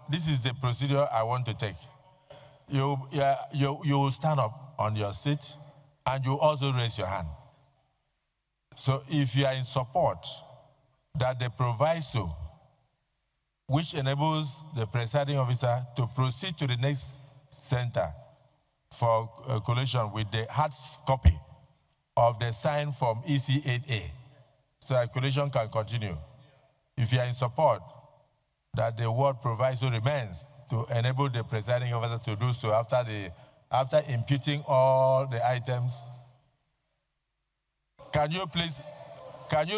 this is the procedure I want to take. You will stand up on your seat and you also raise your hand. So if you are in support that the proviso, which enables the presiding officer to proceed to the next center for collation with the hard copy of the sign from EC8A, so that collation can continue. If you are in support that the word proviso remains to enable the presiding officer to do so after imputing all the items, can you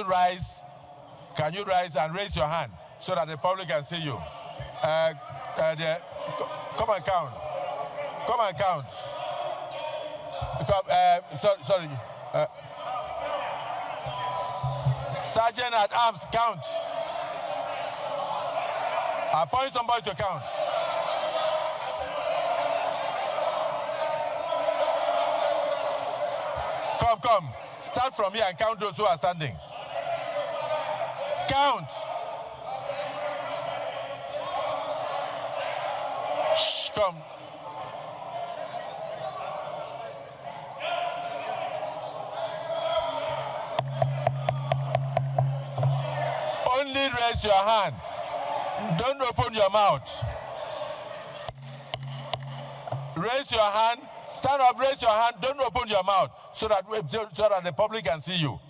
rise and raise your hand so that the public can see you? Come and count. Come and count. Sorry. Sergeant at arms, count. Appoint somebody to count. Come. Start from here and count those who are standing. Count. Shh, come. Only raise your hand. Don't open your mouth. Raise your hand. Stand up, raise your hand. Don't open your mouth so that the public can see you.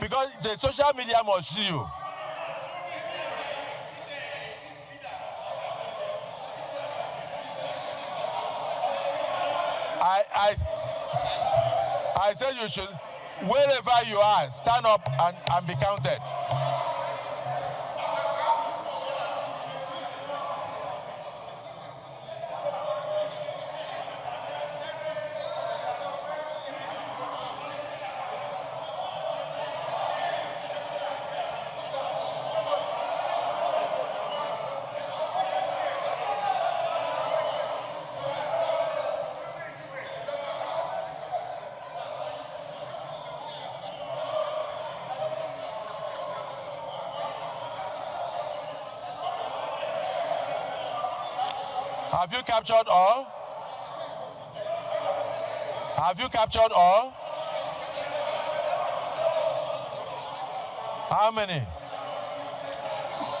Because the social media must see you. I said you should, wherever you are, stand up and be counted. Have you captured all? Have you captured all? How many?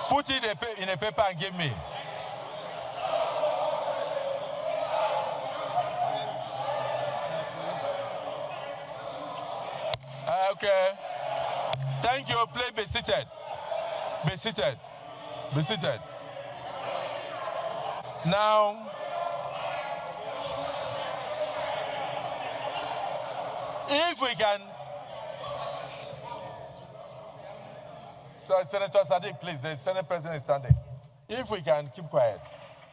Put it in a paper and give me. Okay. Thank you. Please be seated. Be seated. Be seated. Now, if we can, sorry, Senator Sadiq, please, the Senate President is standing. If we can keep quiet,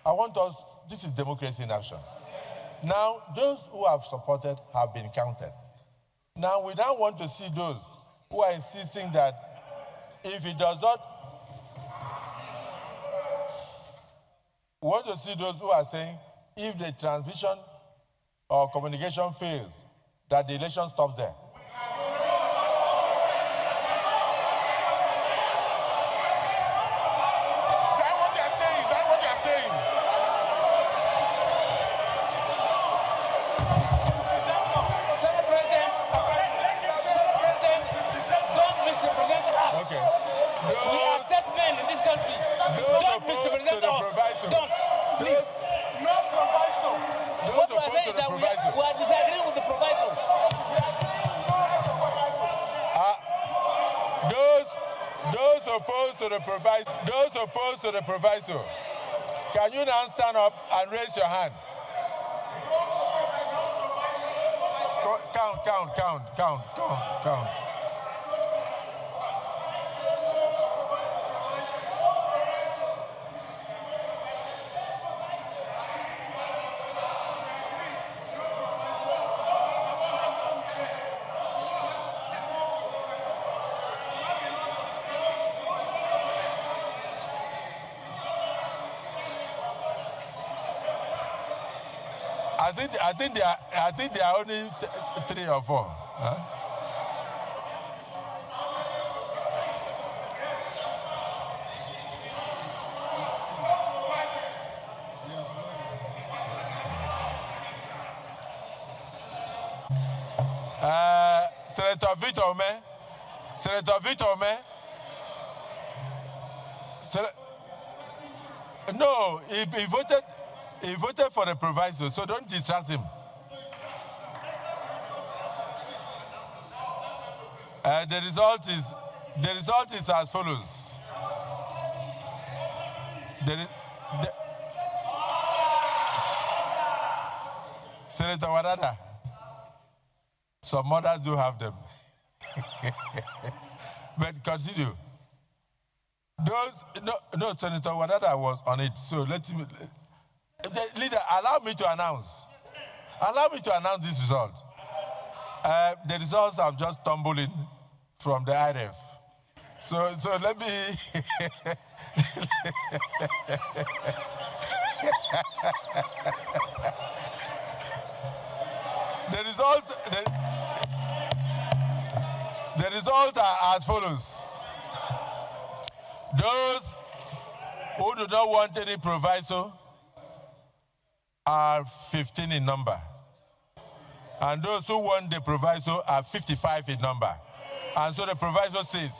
I want us, this is democracy in action. Now, those who have supported have been counted. Now, we now want to see those who are insisting that if it does not, we want to see those who are saying if the transmission or communication fails, that the election stops there. That's what they're saying. That's what they're saying. Senate President, don't misrepresent us. Okay. We are statesmen in this country. Don't misrepresent us. Don't. Please. No proviso. What we are saying is that we are disagreeing with the proviso. Those opposed to the proviso, can you now stand up and raise your hand? Count. I think there are only 3 or 4. Huh? Senator Victor Ome. Senator Victor Ome. No, he voted for the proviso, so don't distract him. The result is as follows. Senator Wadada, some mothers do have them. But continue. No, Senator Wadada was on it, so let him. The leader, allow me to announce. Allow me to announce this result. The results have just tumbled in from the IRF. So let me. The results are as follows. Those who do not want any proviso are 15 in number. And those who want the proviso are 55 in number. And so the proviso says,